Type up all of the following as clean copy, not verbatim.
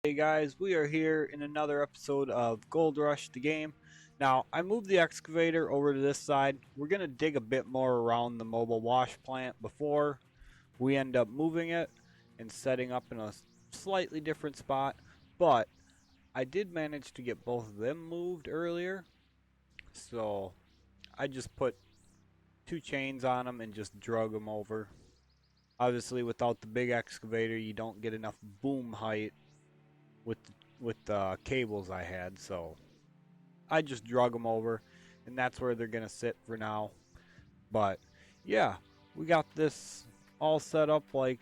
Hey guys, we are here in another episode of Gold Rush the game. Now, I moved the excavator over to this side. We're going to dig a bit more around the mobile wash plant before we end up moving it and setting up in a slightly different spot. But I did manage to get both of them moved earlier. So I just put two chains on them and just drug them over. Obviously, without the big excavator, you don't get enough boom height with the cables I had, so I just drug them over, and that's where they're gonna sit for now. But yeah, we got this all set up like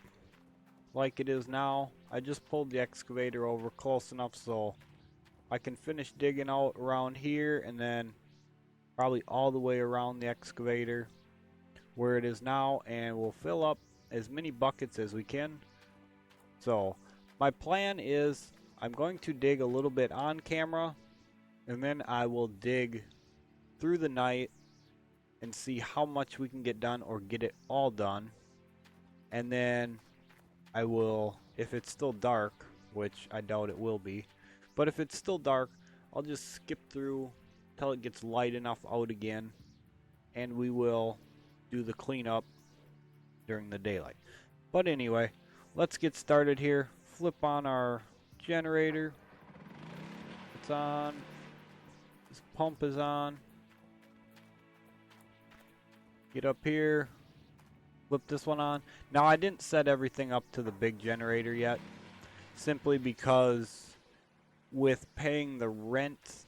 it is now. I just pulled the excavator over close enough so I can finish digging out around here, and then probably all the way around the excavator where it is now, and we'll fill up as many buckets as we can. So my plan is I'm going to dig a little bit on camera, and then I will dig through the night and see how much we can get done or get it all done. And then I will, if it's still dark, which I doubt it will be, but if it's still dark, I'll just skip through till it gets light enough out again, and we will do the cleanup during the daylight. But anyway, let's get started here. Flip on our generator. It's on. This pump is on. Get up here. Flip this one on. Now I didn't set everything up to the big generator yet, simply because with paying the rent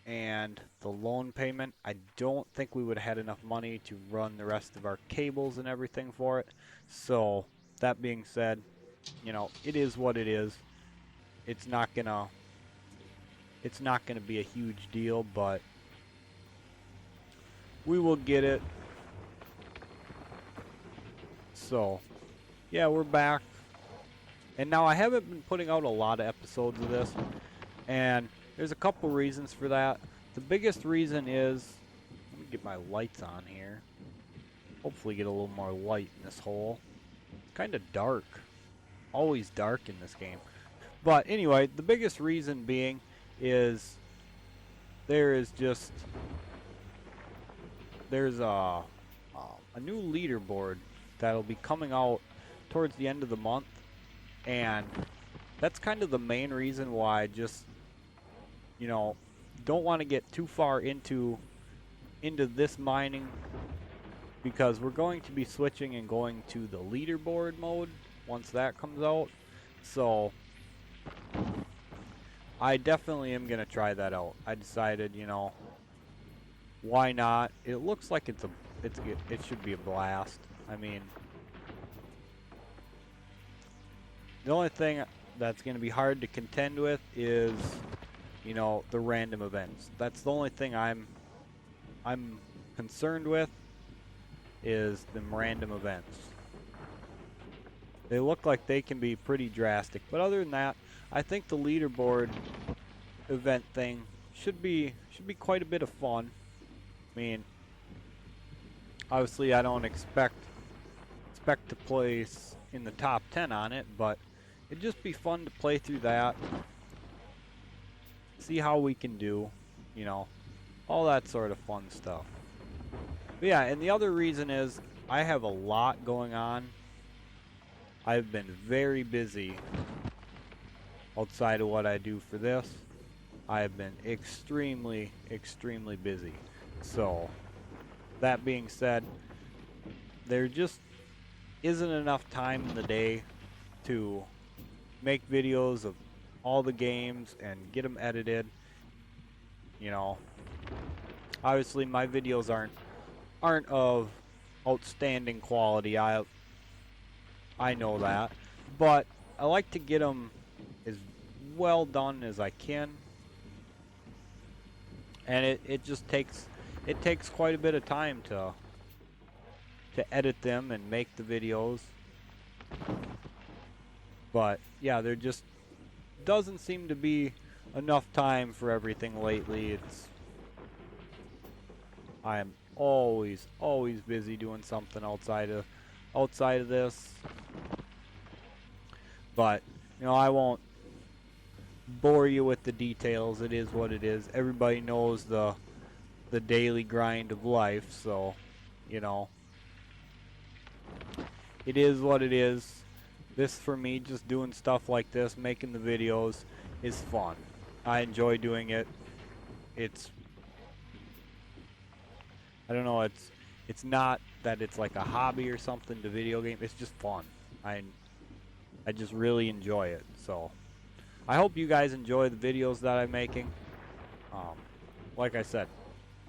and the loan payment, I don't think we would have had enough money to run the rest of our cables and everything for it. So that being said, you know, it is what it is. It's not gonna be a huge deal, but we will get it. So yeah, we're back, and now I haven't been putting out a lot of episodes of this, and there's a couple reasons for that. The biggest reason is, let me get my lights on here, hopefully get a little more light in this hole. It's kind of dark, always dark in this game. But anyway, the biggest reason being is there's a new leaderboard that'll be coming out towards the end of the month, and that's kind of the main reason why I just, you know, don't want to get too far into this mining, because we're going to be switching and going to the leaderboard mode once that comes out. So I definitely am gonna try that out. I decided, you know, why not? It looks like it should be a blast. I mean, the only thing that's gonna be hard to contend with is, you know, the random events. That's the only thing I'm concerned with, is the random events. They look like they can be pretty drastic, but other than that, I think the leaderboard event thing should be quite a bit of fun. I mean, obviously I don't expect to place in the top 10 on it, but it'd just be fun to play through that, see how we can do, you know, all that sort of fun stuff. But yeah, and the other reason is I have a lot going on. I've been very busy outside of what I do for this. I have been extremely busy. So that being said, there just isn't enough time in the day to make videos of all the games and get them edited. You know, obviously my videos aren't of outstanding quality. I know that, but I like to get them as well done as I can, and it just takes quite a bit of time to edit them and make the videos. But yeah, there just doesn't seem to be enough time for everything lately. I am always busy doing something outside of this. But you know, I won't bore you with the details. It is what it is. Everybody knows the daily grind of life, so you know, it is what it is. This, for me, just doing stuff like this, making the videos, is fun. I enjoy doing it. It's, I don't know, it's not that it's like a hobby or something to video game. It's just fun. I just really enjoy it. So I hope you guys enjoy the videos that I'm making. Like I said,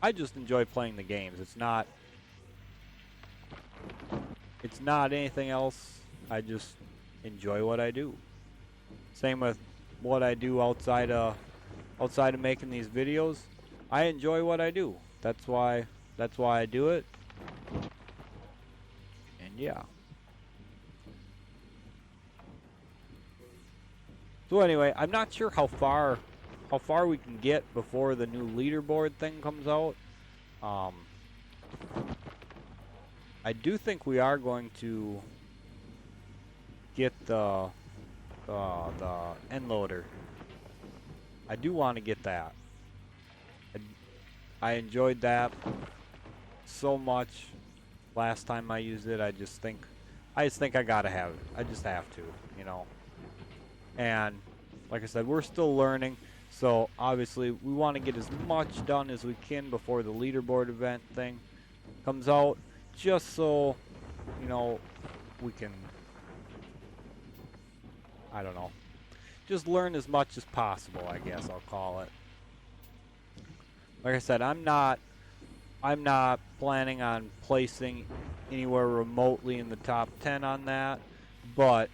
I just enjoy playing the games. It's not anything else. I just enjoy what I do. Same with what I do outside of making these videos. I enjoy what I do. That's why I do it. And yeah. So anyway, I'm not sure how far we can get before the new leaderboard thing comes out. I do think we are going to get the end loader. I do want to get that. I enjoyed that so much last time I used it. I just think I gotta have it. I just have to, you know. And like I said, we're still learning, so obviously we want to get as much done as we can before the leaderboard event thing comes out, just so, you know, we can, I don't know, just learn as much as possible, I guess I'll call it. Like I said, I'm not planning on placing anywhere remotely in the top 10 on that, but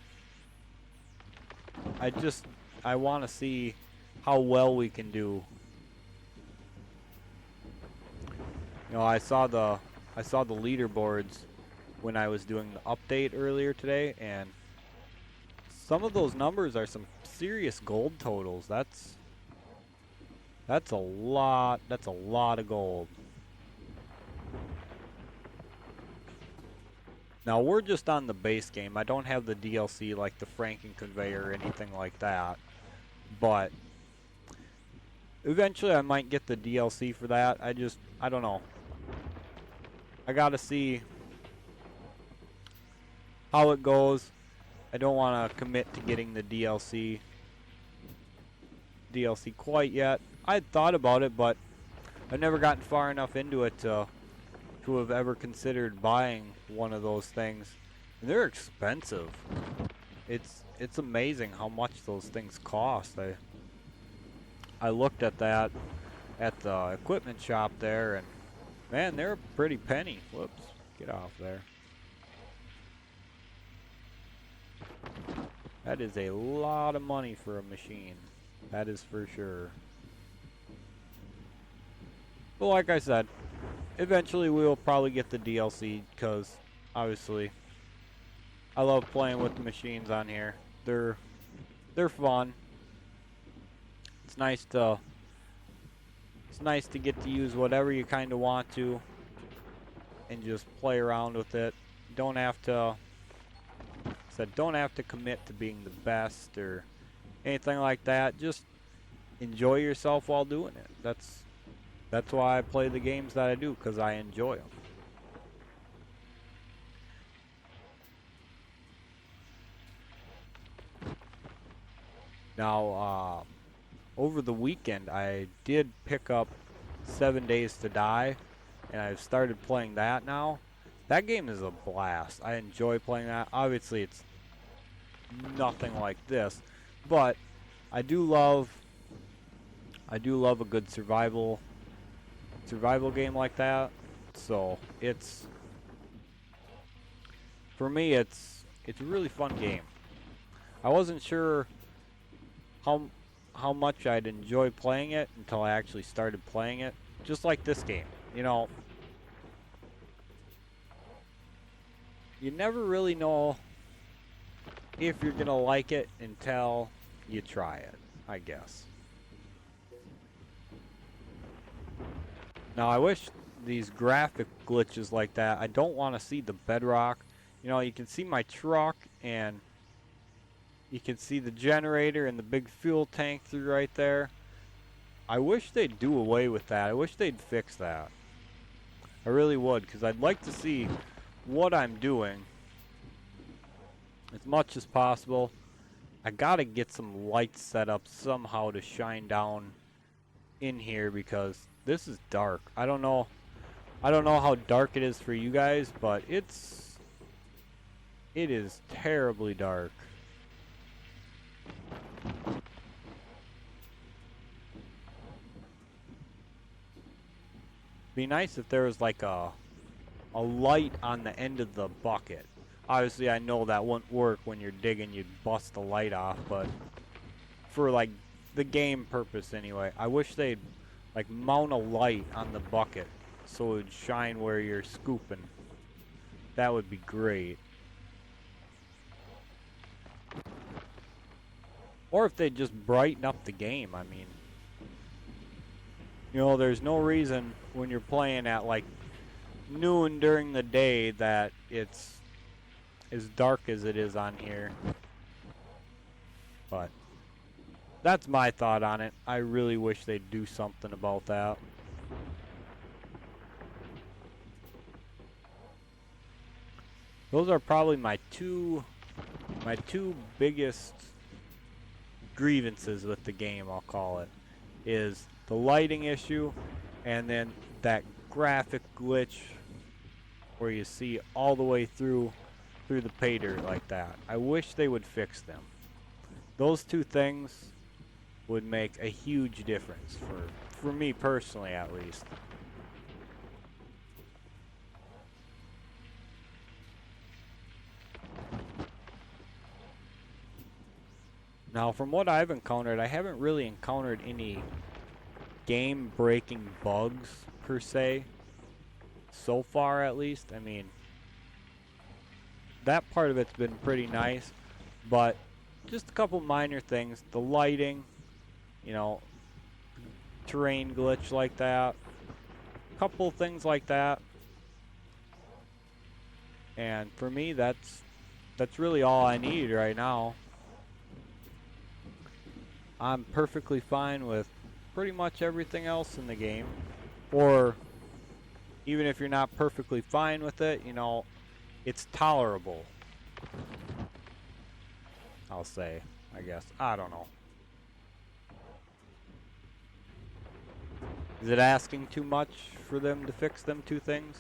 I want to see how well we can do. You know, I saw the leaderboards when I was doing the update earlier today, and some of those numbers are some serious gold totals. That's a lot of gold. Now we're just on the base game. I don't have the DLC like the franking conveyor or anything like that. But eventually I might get the DLC for that. I don't know. I gotta see how it goes. I don't want to commit to getting the DLC quite yet. I'd thought about it, but I've never gotten far enough into it to have ever considered buying one of those things. And they're expensive. It's amazing how much those things cost. I looked at that at the equipment shop there, and man, they're a pretty penny. Whoops, get off there. That is a lot of money for a machine. That is for sure. But like I said, eventually we will probably get the DLC, because obviously I love playing with the machines on here. They're fun. It's nice to get to use whatever you kind of want to and just play around with it. Don't have to commit to being the best or anything like that. Just enjoy yourself while doing it. That's why I play the games that I do, because I enjoy them. Now, over the weekend, I did pick up 7 Days to Die, and I've started playing that now. That game is a blast. I enjoy playing that. Obviously, it's nothing like this, but I do love a good survival game like that. So for me it's a really fun game. I wasn't sure how much I'd enjoy playing it until I actually started playing it. Just like this game, you know, you never really know if you're gonna like it until you try it, I guess. Now I wish these graphic glitches like that, I don't want to see the bedrock. You know, you can see my truck, and You can see the generator and the big fuel tank through right there. I wish they'd do away with that. I wish they'd fix that. I really would, because I'd like to see what I'm doing as much as possible. I gotta get some lights set up somehow to shine down in here, because this is dark. I don't know how dark it is for you guys, but it is terribly dark. Be nice if there was like a light on the end of the bucket. Obviously, I know that wouldn't work when you're digging. You'd bust the light off, but for like the game purpose anyway, I wish they'd like mount a light on the bucket so it would shine where you're scooping. That would be great. Or if they just brighten up the game. I mean, you know, there's no reason when you're playing at like noon during the day that it's as dark as it is on here. But that's my thought on it. I really wish they'd do something about that. Those are probably my two biggest grievances with the game, I'll call it, is the lighting issue and then that graphic glitch where you see all the way through the pay dirt like that. I wish they would fix them. Those two things would make a huge difference for me personally, at least. Now, from what I've encountered, I haven't really encountered any game-breaking bugs, per se. So far, at least. I mean, that part of it's been pretty nice. But just a couple minor things. The lighting, you know, terrain glitch like that. A couple things like that. And for me, that's really all I need right now. I'm perfectly fine with pretty much everything else in the game. Or even if you're not perfectly fine with it, you know, it's tolerable. I'll say, I guess. I don't know. Is it asking too much for them to fix them two things?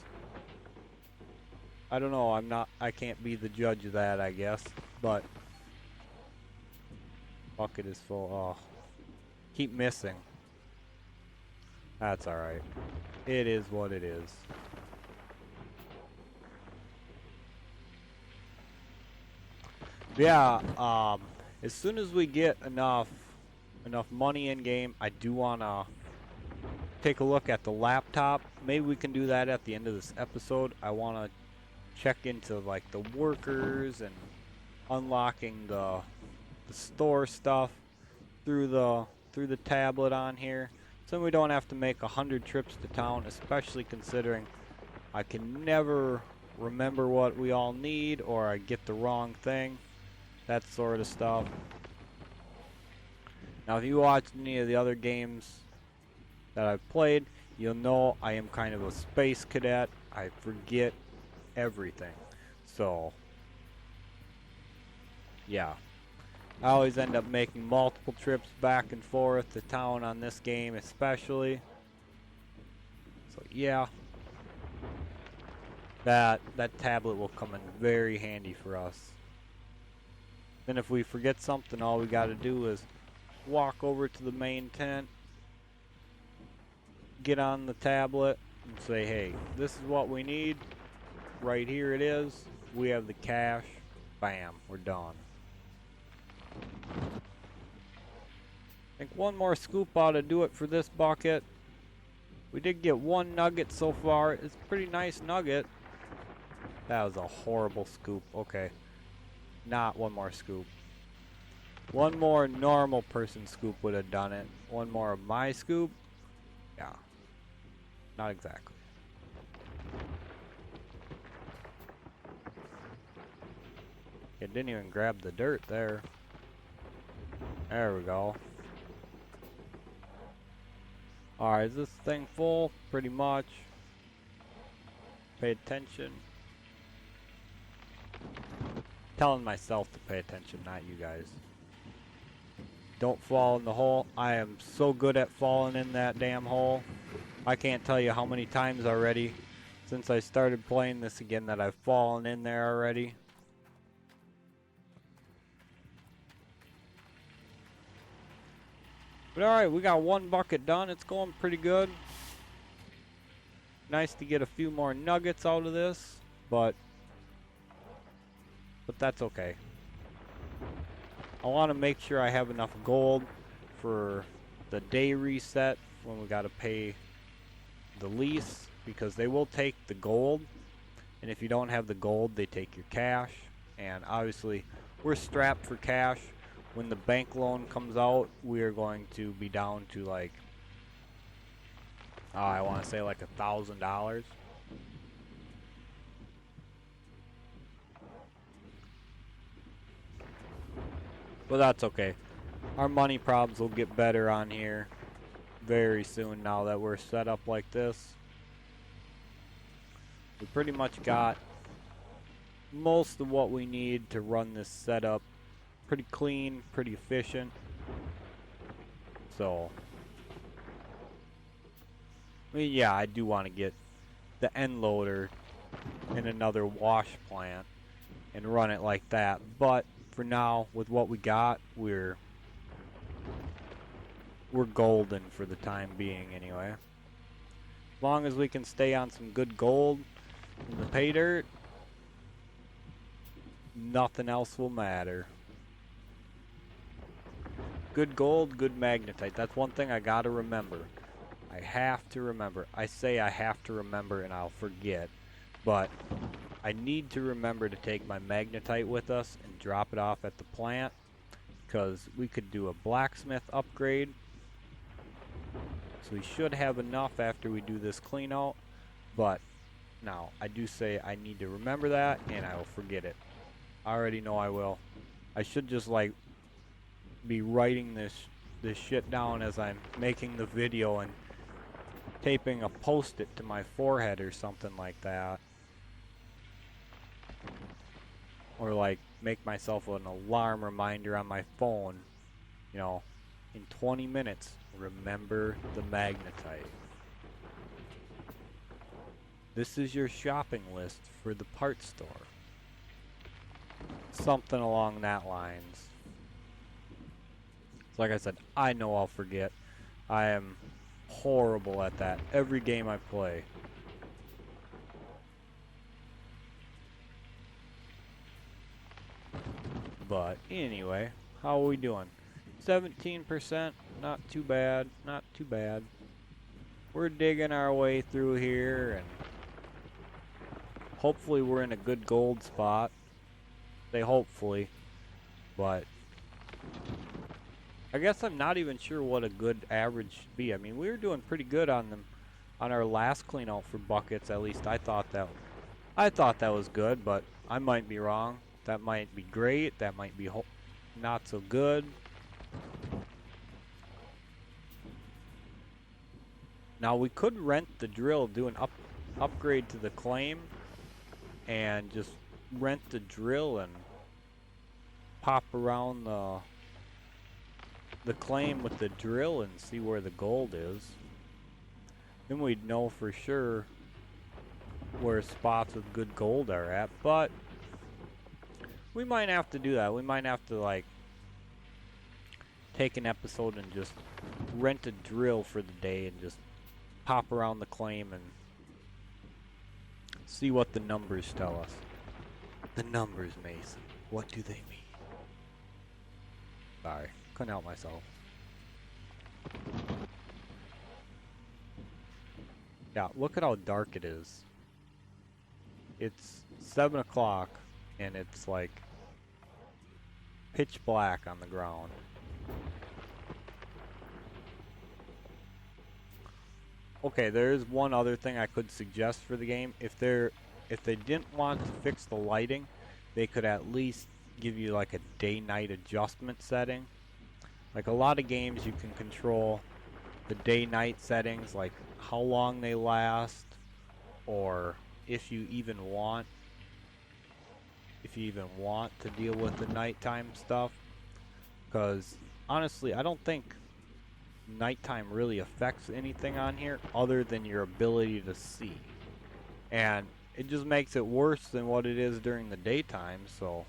I don't know. I can't be the judge of that, I guess. But bucket is full. Oh, keep missing. That's alright. It is what it is. Yeah, as soon as we get enough money in game, I do wanna take a look at the laptop. Maybe we can do that at the end of this episode. I wanna check into like the workers and unlocking the store stuff through the tablet on here, so we don't have to make 100 trips to town, especially considering I can never remember what we all need, or I get the wrong thing, that sort of stuff. Now, if you watched any of the other games that I've played, you'll know I am kind of a space cadet. I forget everything. So, yeah. I always end up making multiple trips back and forth to town on this game especially. So yeah. That tablet will come in very handy for us. Then if we forget something, all we gotta do is walk over to the main tent, get on the tablet, and say, hey, this is what we need. Right here it is. We have the cash. Bam, we're done. I think one more scoop ought to do it for this bucket. We did get one nugget so far. It's a pretty nice nugget. That was a horrible scoop. Okay. Not one more scoop. One more normal person scoop would have done it. One more of my scoop. Yeah. Not exactly. It didn't even grab the dirt there. There we go. Alright, is this thing full? Pretty much. Pay attention. Telling myself to pay attention, not you guys. Don't fall in the hole. I am so good at falling in that damn hole. I can't tell you how many times already since I started playing this again that I've fallen in there already. But alright, we got one bucket done. It's going pretty good. Nice to get a few more nuggets out of this, but that's okay. I want to make sure I have enough gold for the day reset when we got to pay the lease, because they will take the gold, and if you don't have the gold they take your cash, and obviously we're strapped for cash. When the bank loan comes out, we are going to be down to like I want to say like $1,000. But that's okay. Our money problems will get better on here very soon now that we're set up like this. We pretty much got most of what we need to run this setup. Pretty clean, pretty efficient. So, I mean, yeah, I do want to get the end loader and another wash plant and run it like that. But for now, with what we got, we're golden for the time being anyway. As long as we can stay on some good gold in the pay dirt, nothing else will matter. Good gold, good magnetite. That's one thing I gotta remember. I have to remember. I say I have to remember and I'll forget. But I need to remember to take my magnetite with us and drop it off at the plant, because we could do a blacksmith upgrade. So we should have enough after we do this clean out. But now, I do say I need to remember that and I will forget it. I already know I will. I should just like be writing this shit down as I'm making the video and taping a post-it to my forehead or something like that. Or like make myself an alarm reminder on my phone. You know, in 20 minutes, remember the magnetite. This is your shopping list for the parts store. Something along that lines. Like I said, I know I'll forget. I am horrible at that every game I play. But anyway, how are we doing? 17%, not too bad, not too bad. We're digging our way through here, and hopefully we're in a good gold spot. Say hopefully, but I guess I'm not even sure what a good average should be. I mean, we were doing pretty good on them on our last clean out for buckets. At least I thought that was good, but I might be wrong. That might be great. That might be not so good. Now we could rent the drill, do an upgrade to the claim, and just rent the drill and pop around the claim with the drill and see where the gold is. Then we'd know for sure where spots with good gold are at, but we might have to do that. We might have to like take an episode and just rent a drill for the day and just pop around the claim and see what the numbers tell us. The numbers, Mason. What do they mean? Sorry, couldn't help myself. Yeah, look at how dark it is. It's 7 o'clock and it's like pitch black on the ground. Okay, there is one other thing I could suggest for the game. If they didn't want to fix the lighting, they could at least give you like a day-night adjustment setting. Like a lot of games you can control the day-night settings, like how long they last, or if you even want to deal with the nighttime stuff. Because honestly, I don't think nighttime really affects anything on here other than your ability to see. And it just makes it worse than what it is during the daytime, so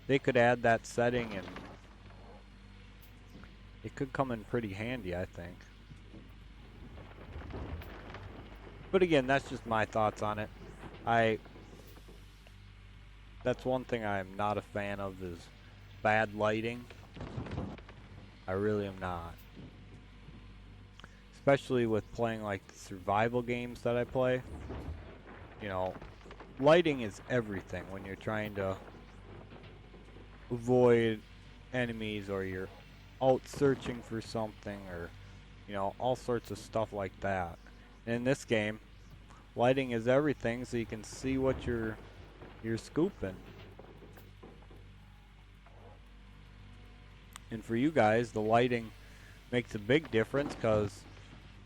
they could add that setting and it could come in pretty handy, I think. But again, that's just my thoughts on it. That's one thing I'm not a fan of, is bad lighting. I really am not. Especially with playing like the survival games that I play. You know, lighting is everything when you're trying to avoid enemies, or you're out searching for something, or you know, all sorts of stuff like that. In this game, lighting is everything, so you can see what you're scooping. And for you guys, the lighting makes a big difference, because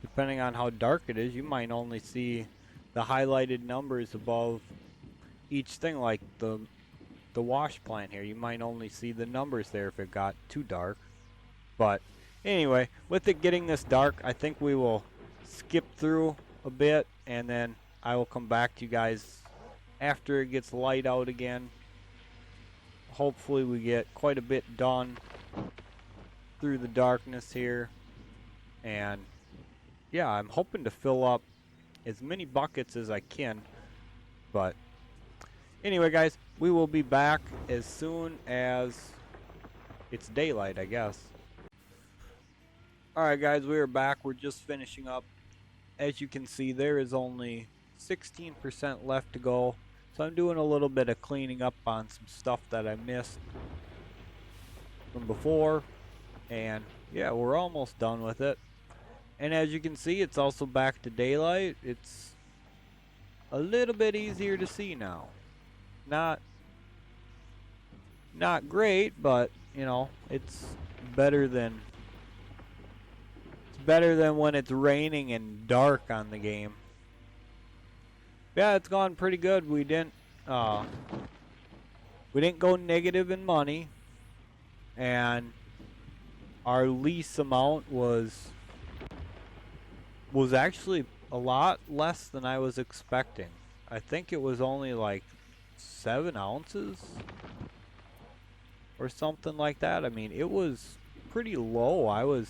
depending on how dark it is, you might only see the highlighted numbers above each thing. Like the wash plant here, you might only see the numbers there if it got too dark. But anyway, with it getting this dark, I think we will skip through a bit, and then I will come back to you guys after it gets light out again. Hopefully we get quite a bit done through the darkness here. And yeah, I'm hoping to fill up as many buckets as I can. But anyway, guys, we will be back as soon as it's daylight, I guess. Alright guys, we are back. We're just finishing up. As you can see, there is only 16% left to go. So I'm doing a little bit of cleaning up on some stuff that I missed from before. And yeah, we're almost done with it. And as you can see, it's also back to daylight. It's a little bit easier to see now. Not great, but you know, it's better than when it's raining and dark on the game. Yeah, it's gone pretty good. We didn't go negative in money, and our lease amount was actually a lot less than I was expecting. I think it was only like 7 ounces or something like that. I mean, it was pretty low. I was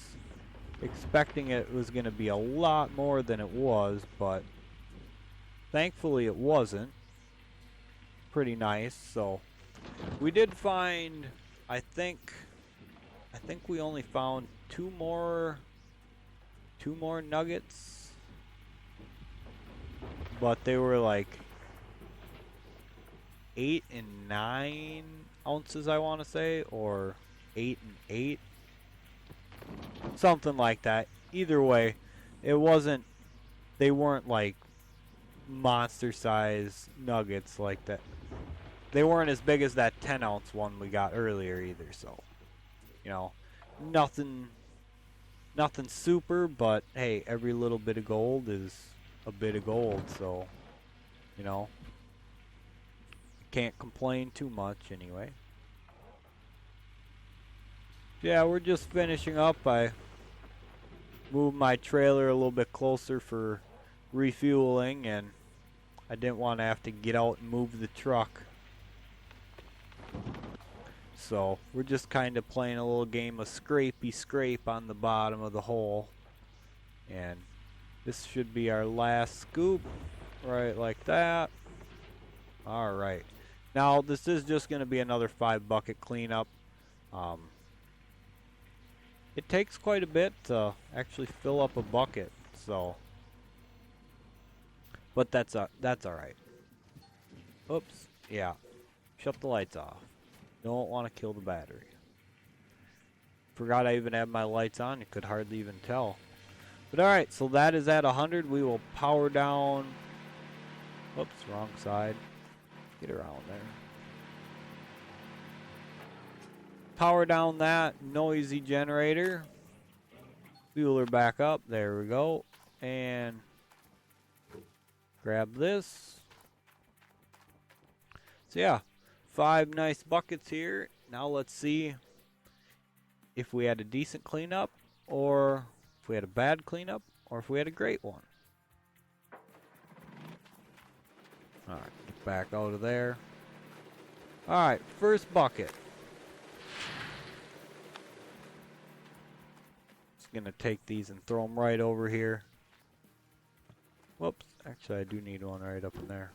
expecting it was going to be a lot more than it was, but thankfully it wasn't. Pretty nice. So we did find, I think we only found two more nuggets, but they were like 8 and 9 ounces, I want to say, or 8 and 8, something like that. Either way, they weren't like monster size nuggets like that. They weren't as big as that 10 ounce one we got earlier either, so you know, nothing super, but hey, every little bit of gold is a bit of gold, so you know, can't complain too much anyway. Yeah, we're just finishing up. I moved my trailer a little bit closer for refueling, and I didn't want to have to get out and move the truck. So we're just kind of playing a little game of scrapey scrape on the bottom of the hole. And this should be our last scoop, right like that. Alright. Now this is just going to be another 5 bucket cleanup. It takes quite a bit to actually fill up a bucket, so, but that's alright. Oops, yeah. Shut the lights off. Don't want to kill the battery. Forgot I even had my lights on. You could hardly even tell. But alright, so that is at 100. We will power down. Oops, wrong side. Get around there. Power down that noisy generator. Fuel her back up. There we go. And grab this. So yeah, 5 nice buckets here. Now let's see if we had a decent cleanup, or if we had a bad cleanup, or if we had a great one. Alright, get back out of there. Alright, first bucket. Just gonna take these and throw them right over here. Whoops, actually I do need one right up in there.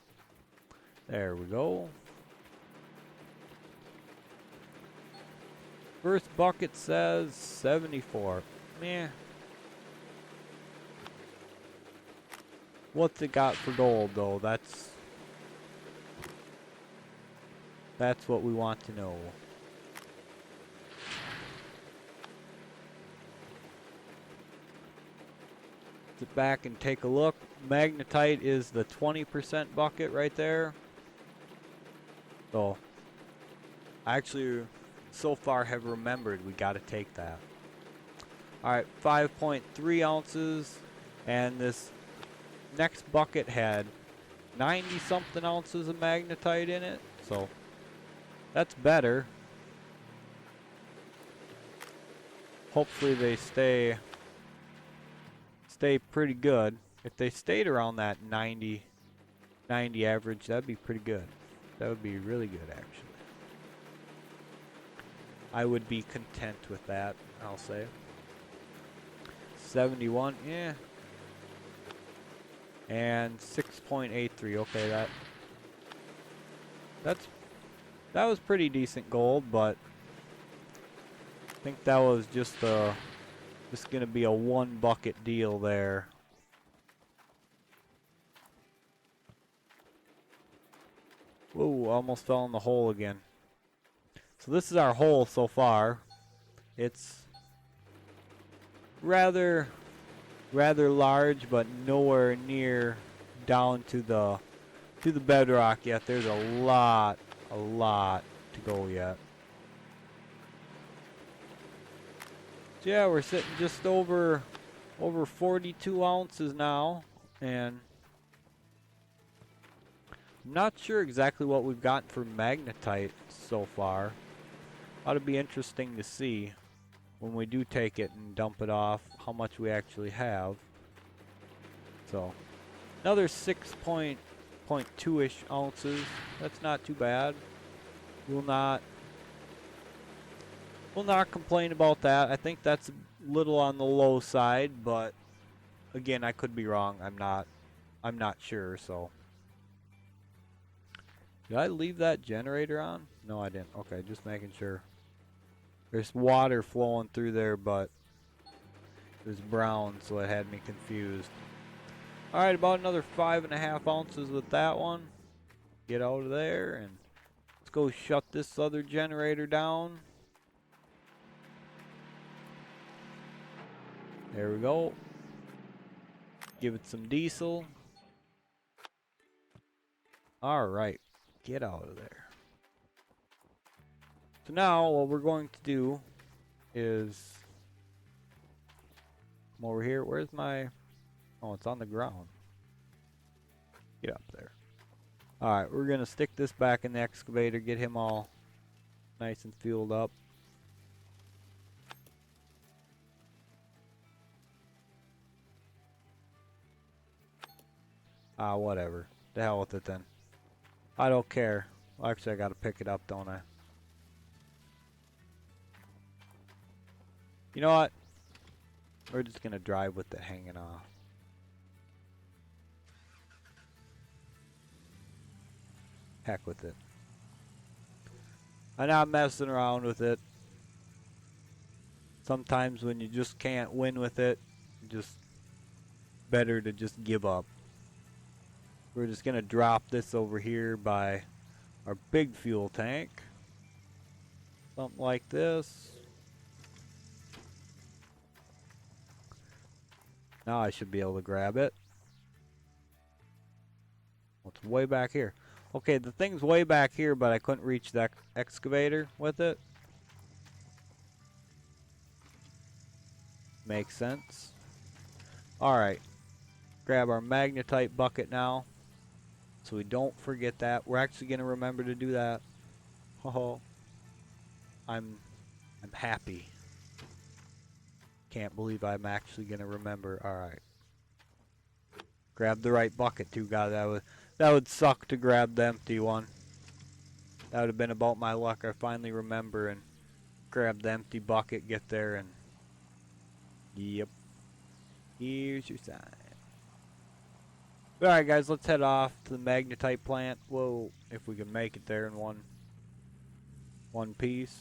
There we go. First bucket says 74. Meh. What's it got for gold though? That's what we want to know. Sit back and take a look. Magnetite is the 20% bucket right there. So, I actually so far have remembered we got to take that. Alright, 5.3 ounces. And this next bucket had 90 something ounces of magnetite in it. So, that's better. Hopefully they stay pretty good. If they stayed around that 90 average, that'd be pretty good. That would be really good, actually. I would be content with that, I'll say. 71, yeah. And 6.83, okay, that was pretty decent gold, but I think that was just gonna be a 1 bucket deal there. Whoa, almost fell in the hole again. So this is our hole so far. It's rather large, but nowhere near down to the bedrock yet. There's a lot to go yet. So yeah, we're sitting just over 42 ounces now, and I'm not sure exactly what we've gotten for magnetite so far. Ought to be interesting to see when we do take it and dump it off how much we actually have. So another 6.2-ish ounces. That's not too bad. We'll not complain about that. I think that's a little on the low side, but again, I could be wrong. I'm not sure, so. Did I leave that generator on? No, I didn't. Okay, just making sure. There's water flowing through there, but it was brown, so it had me confused. Alright, about another 5.5 ounces with that one. Get out of there, and let's go shut this other generator down. There we go. Give it some diesel. Alright, get out of there. So now what we're going to do is come over here. Where's my... Oh, it's on the ground. Get up there. Alright, we're going to stick this back in the excavator, get him all nice and fueled up. Whatever. The hell with it then. I don't care. Well, actually, I gotta pick it up, don't I? You know what? We're just gonna drive with it hanging off. Heck with it. I'm not messing around with it. Sometimes when you just can't win with it, just better to just give up. We're just gonna drop this over here by our big fuel tank. Something like this. Now I should be able to grab it. Well, it's way back here. Okay, the thing's way back here, but I couldn't reach that excavator with it. Makes sense. Alright. Grab our magnetite bucket now, so we don't forget that. We're actually going to remember to do that. Oh, I'm happy. Can't believe I'm actually going to remember. Alright. Grab the right bucket too, guys. That would suck to grab the empty one. That would have been about my luck. I finally remember and grab the empty bucket, get there, and yep. Here's your sign. Alright guys, let's head off to the magnetite plant. Whoa, if we can make it there in one piece.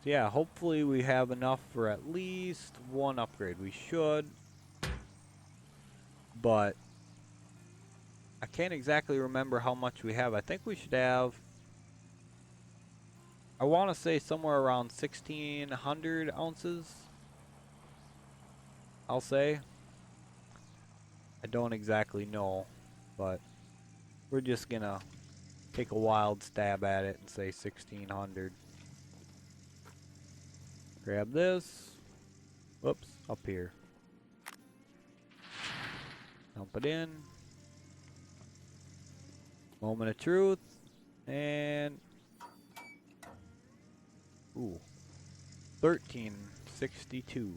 So yeah, hopefully we have enough for at least one upgrade. We should. But I can't exactly remember how much we have. I think we should have, I want to say somewhere around 1,600 ounces. I'll say. I don't exactly know, but we're just gonna take a wild stab at it and say 1,600. Grab this. Whoops, up here. Dump it in. Moment of truth. And ooh, 1362.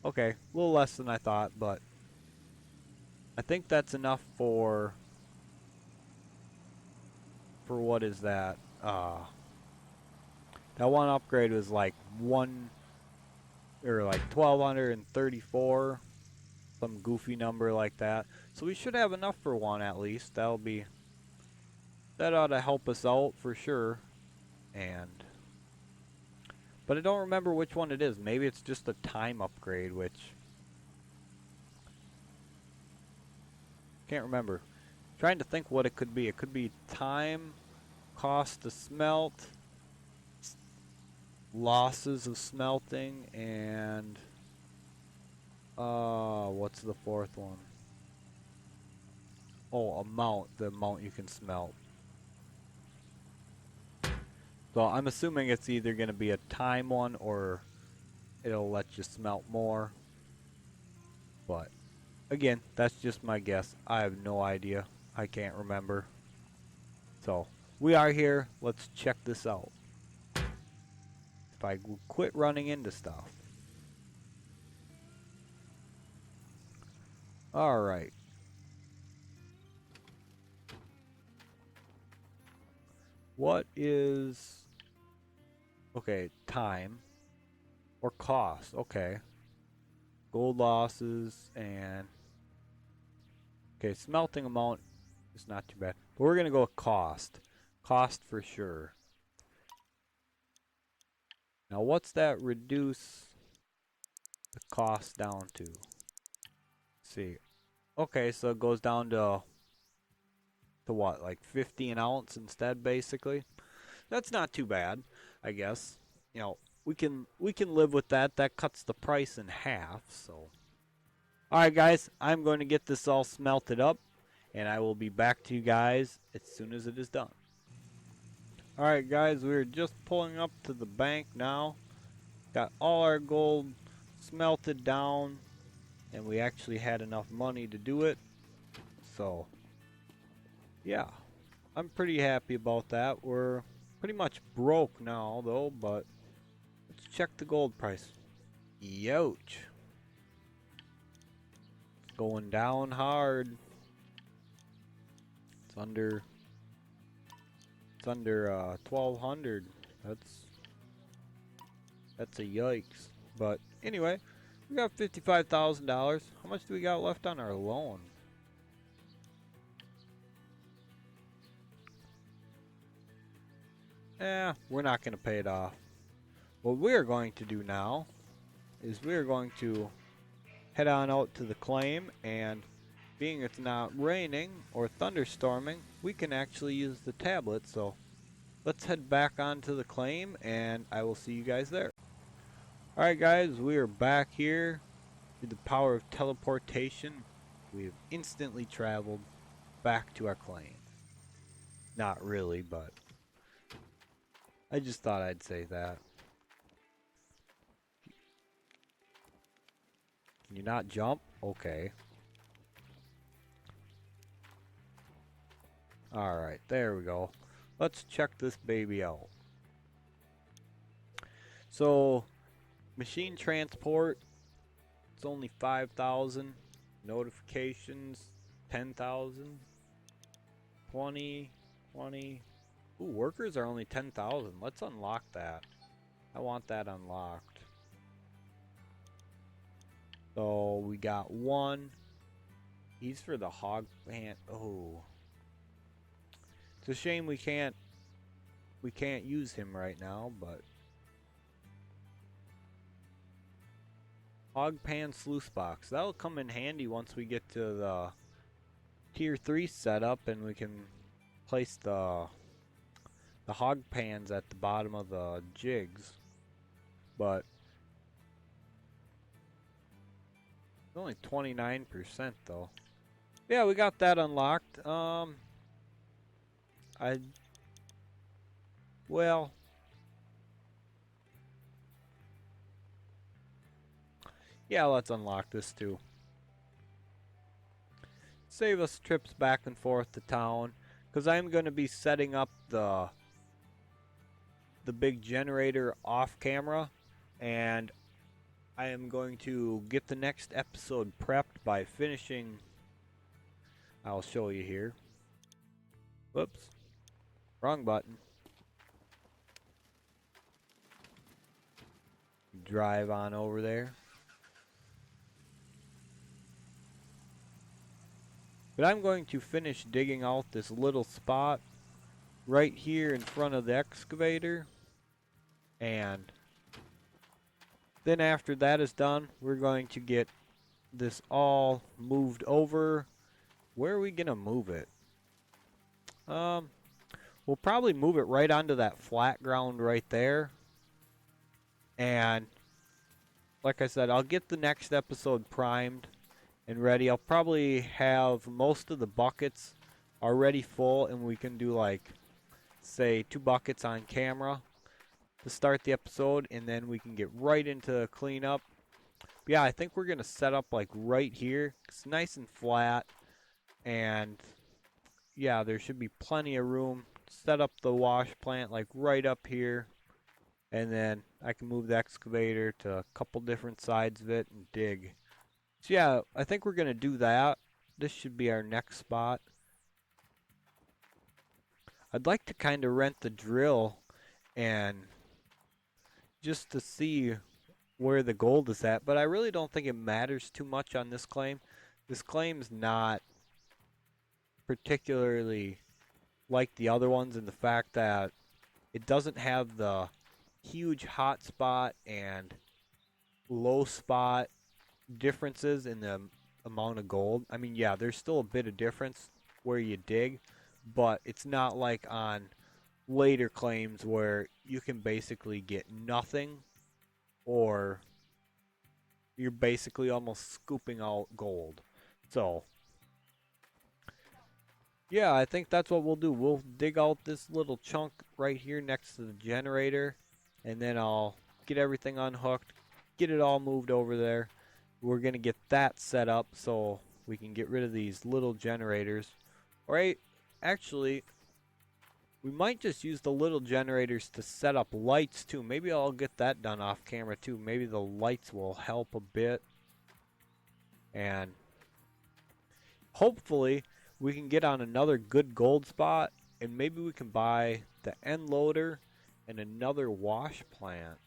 Okay, a little less than I thought, but I think that's enough for what is that? That one upgrade was like 1,234, some goofy number like that. So we should have enough for one at least. That ought to help us out for sure. But I don't remember which one it is. Maybe it's just a time upgrade, which can't remember. Trying to think what it could be. It could be time, cost to smelt, losses of smelting, and what's the fourth one? Oh, the amount you can smelt. So I'm assuming it's either going to be a time one or it'll let you smelt more. But again, that's just my guess. I have no idea. I can't remember. So we are here. Let's check this out. If I quit running into stuff. Alright. What is... okay, time. Or cost. Okay. Gold losses and... okay, smelting amount is not too bad. But we're going to go with cost. Cost for sure. Now what's that reduce the cost down to? Let's see. Okay, so it goes down to what, like 50 an ounce instead, basically. That's not too bad, I guess. You know, we can live with that. That cuts the price in half. So, all right, guys, I'm going to get this all smelted up, and I will be back to you guys as soon as it is done. All right, guys, we're just pulling up to the bank now. Got all our gold smelted down, and we actually had enough money to do it. So, yeah, I'm pretty happy about that. We're pretty much broke now, though, but let's check the gold price. Youch. It's going down hard. It's under 1,200. That's a yikes. But anyway, we got $55,000. How much do we got left on our loan? We're not going to pay it off. What we're going to do now is we're going to head on out to the claim, and being it's not raining or thunderstorming, we can actually use the tablet. So let's head back onto the claim, and I will see you guys there. Alright guys, we are back here with the power of teleportation. We have instantly traveled back to our claim. Not really, but I just thought I'd say that. Can you not jump? Okay. Alright, there we go. Let's check this baby out. So, machine transport, it's only 5,000. Notifications, 10,000. 20, 20. Ooh, workers are only 10,000. Let's unlock that. I want that unlocked. So, we got one. He's for the hog plant. Oh. It's a shame we can't use him right now, but hog pan sluice box. That'll come in handy once we get to the tier 3 setup and we can place the hog pans at the bottom of the jigs. But it's only 29% though. Yeah, we got that unlocked. Well, yeah, let's unlock this too. Save us trips back and forth to town, because I'm going to be setting up the big generator off camera, and I am going to get the next episode prepped by finishing. I'll show you here. Whoops. Wrong button. Drive on over there. But I'm going to finish digging out this little spot right here in front of the excavator. And then after that is done, we're going to get this all moved over. Where are we going to move it? We'll probably move it right onto that flat ground right there. And like I said, I'll get the next episode primed and ready. I'll probably have most of the buckets already full, and we can do like, say, 2 buckets on camera to start the episode, and then we can get right into cleanup. But yeah, I think we're gonna set up like right here. It's nice and flat, and yeah, there should be plenty of room. Set up the wash plant like right up here, and then I can move the excavator to a couple different sides of it and dig. So yeah, I think we're gonna do that. This should be our next spot. I'd like to kind of rent the drill and just to see where the gold is at, but I really don't think it matters too much on this claim. This claim's not particularly like the other ones in the fact that it doesn't have the huge hot spot and low spot differences in the amount of gold. I mean, yeah, there's still a bit of difference where you dig, but it's not like on later claims where you can basically get nothing, or you're basically almost scooping out gold. So yeah, I think that's what we'll do. We'll dig out this little chunk right here next to the generator, and then I'll get everything unhooked, get it all moved over there. We're going to get that set up so we can get rid of these little generators. Alright, actually, we might just use the little generators to set up lights too. Maybe I'll get that done off camera too. Maybe the lights will help a bit. And hopefully we can get on another good gold spot, and maybe we can buy the end loader and another wash plant.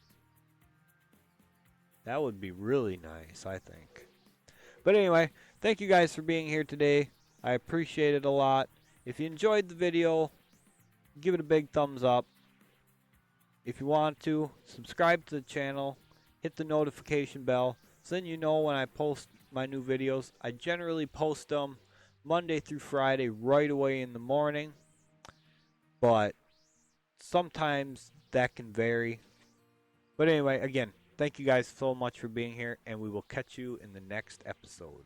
That would be really nice, I think. But anyway, thank you guys for being here today. I appreciate it a lot. If you enjoyed the video, give it a big thumbs up. If you want to, subscribe to the channel, hit the notification bell, so then you know when I post my new videos. I generally post them Monday through Friday right away in the morning, but sometimes that can vary. But anyway, again, thank you guys so much for being here, and we will catch you in the next episode.